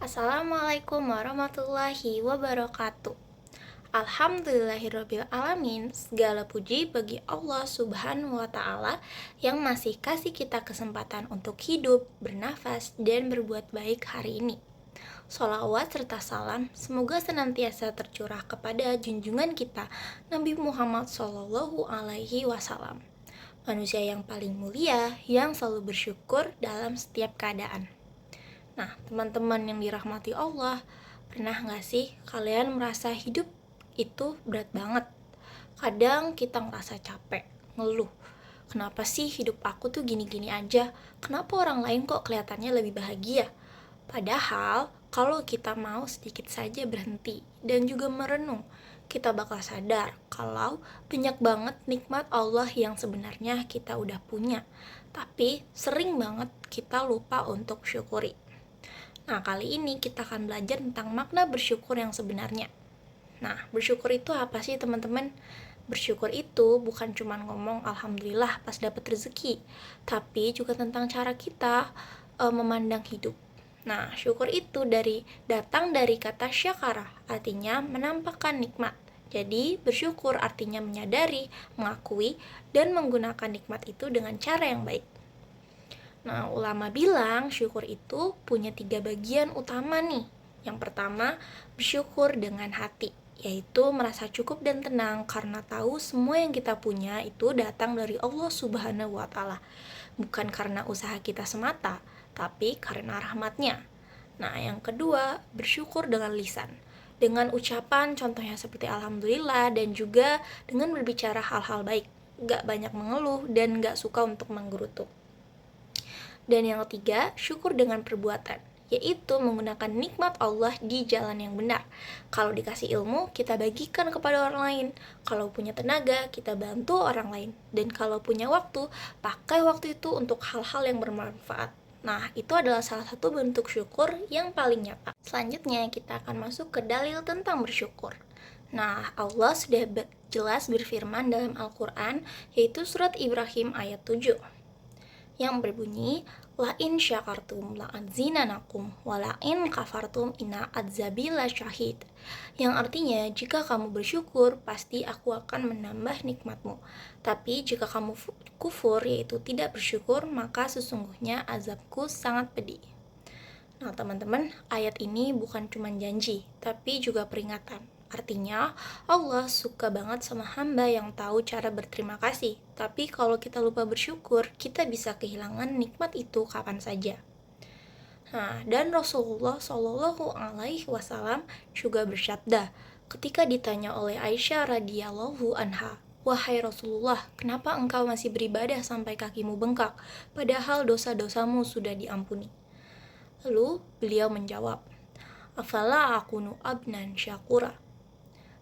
Assalamualaikum warahmatullahi wabarakatuh. Alhamdulillahirabbil alamin. Segala puji bagi Allah Subhanahu wa taala yang masih kasih kita kesempatan untuk hidup, bernafas dan berbuat baik hari ini. Sholawat serta salam semoga senantiasa tercurah kepada junjungan kita Nabi Muhammad Shallallahu Alaihi Wasallam, manusia yang paling mulia yang selalu bersyukur dalam setiap keadaan. Nah, teman-teman yang dirahmati Allah, pernah gak sih kalian merasa hidup itu berat banget? Kadang kita ngerasa capek, ngeluh. Kenapa sih hidup aku tuh gini-gini aja? Kenapa orang lain kok kelihatannya lebih bahagia? Padahal, kalau kita mau sedikit saja berhenti dan juga merenung, kita bakal sadar kalau banyak banget nikmat Allah yang sebenarnya kita udah punya. Tapi sering banget kita lupa untuk syukuri. Nah, kali ini kita akan belajar tentang makna bersyukur yang sebenarnya. Nah, bersyukur itu apa sih, teman-teman? Bersyukur itu bukan cuma ngomong alhamdulillah pas dapat rezeki, tapi juga tentang cara kita memandang hidup. Nah, syukur itu datang dari kata syakara, artinya menampakkan nikmat. Jadi, bersyukur artinya menyadari, mengakui, dan menggunakan nikmat itu dengan cara yang baik. Nah, ulama bilang syukur itu punya 3 bagian utama nih. Yang pertama, bersyukur dengan hati, yaitu merasa cukup dan tenang karena tahu semua yang kita punya itu datang dari Allah Subhanahu wa taala. Bukan karena usaha kita semata, tapi karena rahmatnya. Nah, yang kedua, bersyukur dengan lisan. Dengan ucapan contohnya seperti alhamdulillah dan juga dengan berbicara hal-hal baik. Gak banyak mengeluh dan gak suka untuk menggerutu. Dan yang ketiga, syukur dengan perbuatan, yaitu menggunakan nikmat Allah di jalan yang benar. Kalau dikasih ilmu, kita bagikan kepada orang lain. Kalau punya tenaga, kita bantu orang lain. Dan kalau punya waktu, pakai waktu itu untuk hal-hal yang bermanfaat. Nah, itu adalah salah satu bentuk syukur yang paling nyata. Selanjutnya, kita akan masuk ke dalil tentang bersyukur. Nah, Allah sudah jelas berfirman dalam Al-Quran, yaitu surat Ibrahim ayat 7. Yang berbunyi, la in syakartum la azinanakum wa la in kafartum inna adzabi lasyahid. Yang artinya, jika kamu bersyukur, pasti aku akan menambah nikmatmu. Tapi jika kamu kufur, yaitu tidak bersyukur, maka sesungguhnya azabku sangat pedih. Nah, teman-teman, ayat ini bukan cuma janji, tapi juga peringatan. Artinya, Allah suka banget sama hamba yang tahu cara berterima kasih. Tapi kalau kita lupa bersyukur, kita bisa kehilangan nikmat itu kapan saja. Nah, dan Rasulullah Shallallahu Alaihi Wasallam juga bersabda ketika ditanya oleh Aisyah radhiyallahu anha, wahai Rasulullah, kenapa engkau masih beribadah sampai kakimu bengkak, padahal dosa-dosamu sudah diampuni? Lalu beliau menjawab, afala akunu abnan syakura.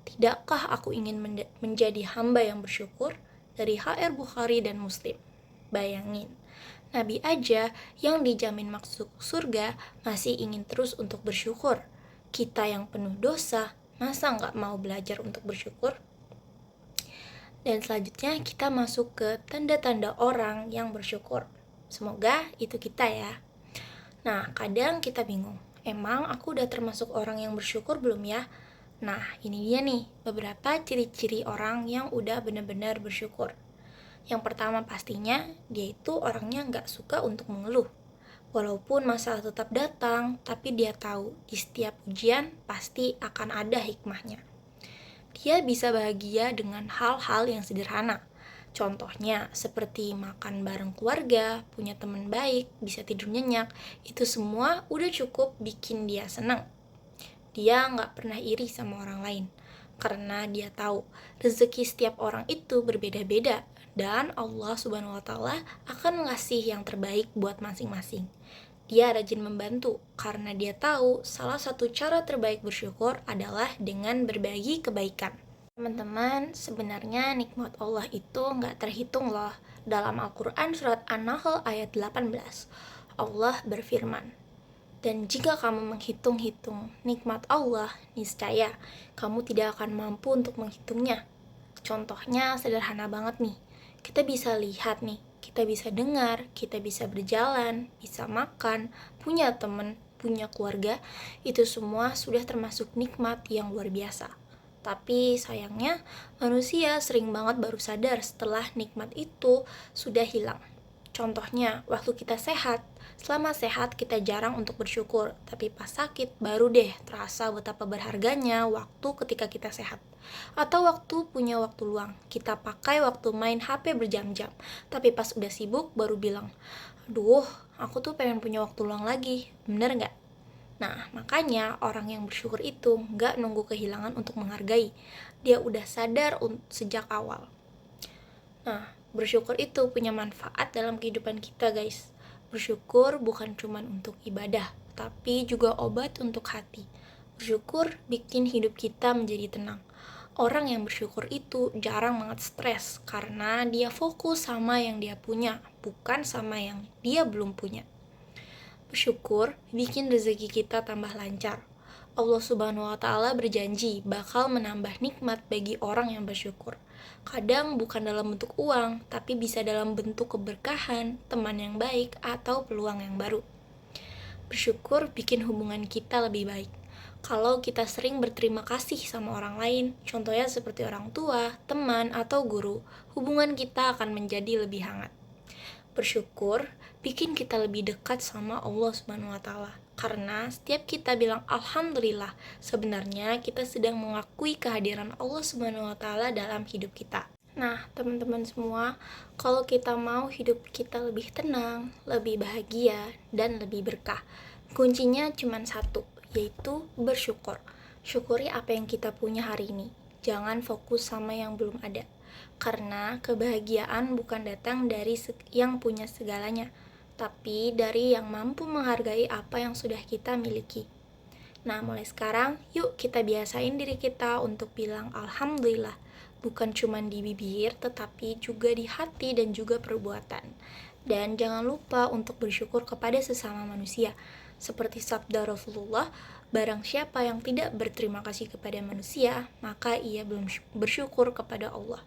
Tidakkah aku ingin menjadi hamba yang bersyukur? Dari HR Bukhari dan Muslim. Bayangin, Nabi aja yang dijamin masuk surga masih ingin terus untuk bersyukur. Kita yang penuh dosa, masa nggak mau belajar untuk bersyukur? Dan selanjutnya kita masuk ke tanda-tanda orang yang bersyukur. Semoga itu kita ya. Nah, kadang kita bingung, emang aku udah termasuk orang yang bersyukur belum ya? Nah, ini dia nih, beberapa ciri-ciri orang yang udah benar-benar bersyukur. Yang pertama pastinya, dia itu orangnya nggak suka untuk mengeluh. Walaupun masalah tetap datang, tapi dia tahu di setiap ujian pasti akan ada hikmahnya. Dia bisa bahagia dengan hal-hal yang sederhana. Contohnya, seperti makan bareng keluarga, punya teman baik, bisa tidur nyenyak. Itu semua udah cukup bikin dia senang. Dia nggak pernah iri sama orang lain, karena dia tahu rezeki setiap orang itu berbeda-beda, dan Allah Subhanahu wa Ta'ala akan ngasih yang terbaik buat masing-masing. Dia rajin membantu, karena dia tahu salah satu cara terbaik bersyukur adalah dengan berbagi kebaikan. Teman-teman, sebenarnya nikmat Allah itu nggak terhitung loh. Dalam Al-Quran surat An-Nahl ayat 18, Allah berfirman, dan jika kamu menghitung-hitung nikmat Allah, niscaya kamu tidak akan mampu untuk menghitungnya. Contohnya sederhana banget nih. Kita bisa lihat nih, kita bisa dengar, kita bisa berjalan, bisa makan, punya teman, punya keluarga, itu semua sudah termasuk nikmat yang luar biasa. Tapi sayangnya, manusia sering banget baru sadar setelah nikmat itu sudah hilang. Contohnya, waktu kita sehat, selama sehat kita jarang untuk bersyukur, tapi pas sakit baru deh terasa betapa berharganya waktu ketika kita sehat. Atau waktu punya waktu luang, kita pakai waktu main HP berjam-jam, tapi pas udah sibuk baru bilang, aduh, aku tuh pengen punya waktu luang lagi, bener nggak? Nah, makanya orang yang bersyukur itu nggak nunggu kehilangan untuk menghargai. Dia udah sadar sejak awal. Nah, bersyukur itu punya manfaat dalam kehidupan kita, guys. Bersyukur bukan cuma untuk ibadah, tapi juga obat untuk hati. Bersyukur bikin hidup kita menjadi tenang. Orang yang bersyukur itu jarang banget stres karena dia fokus sama yang dia punya, bukan sama yang dia belum punya. Bersyukur bikin rezeki kita tambah lancar. Allah Subhanahu wa Ta'ala berjanji bakal menambah nikmat bagi orang yang bersyukur. Kadang bukan dalam bentuk uang, tapi bisa dalam bentuk keberkahan, teman yang baik, atau peluang yang baru. Bersyukur bikin hubungan kita lebih baik. Kalau kita sering berterima kasih sama orang lain, contohnya seperti orang tua, teman, atau guru, hubungan kita akan menjadi lebih hangat. Bersyukur bikin kita lebih dekat sama Allah Subhanahu wa Ta'ala. Karena setiap kita bilang alhamdulillah, sebenarnya kita sedang mengakui kehadiran Allah Subhanahu wa Ta'ala dalam hidup kita. Nah, teman-teman semua, kalau kita mau hidup kita lebih tenang, lebih bahagia, dan lebih berkah, kuncinya cuma satu, yaitu bersyukur. Syukuri apa yang kita punya hari ini. Jangan fokus sama yang belum ada. Karena kebahagiaan bukan datang dari yang punya segalanya, tapi dari yang mampu menghargai apa yang sudah kita miliki. Nah, mulai sekarang, yuk kita biasain diri kita untuk bilang alhamdulillah. Bukan cuma di bibir, tetapi juga di hati dan juga perbuatan. Dan jangan lupa untuk bersyukur kepada sesama manusia. Seperti sabda Rasulullah, barang siapa yang tidak berterima kasih kepada manusia, maka ia belum bersyukur kepada Allah.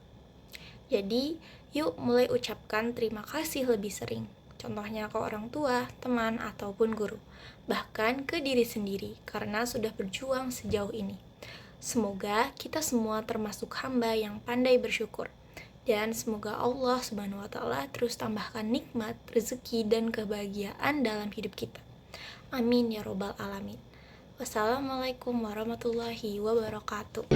Jadi, yuk mulai ucapkan terima kasih lebih sering. Contohnya ke orang tua, teman, ataupun guru. Bahkan ke diri sendiri, karena sudah berjuang sejauh ini. Semoga kita semua termasuk hamba yang pandai bersyukur. Dan semoga Allah Subhanahu wa Ta'ala terus tambahkan nikmat, rezeki, dan kebahagiaan dalam hidup kita. Amin ya robbal alamin. Wassalamualaikum warahmatullahi wabarakatuh.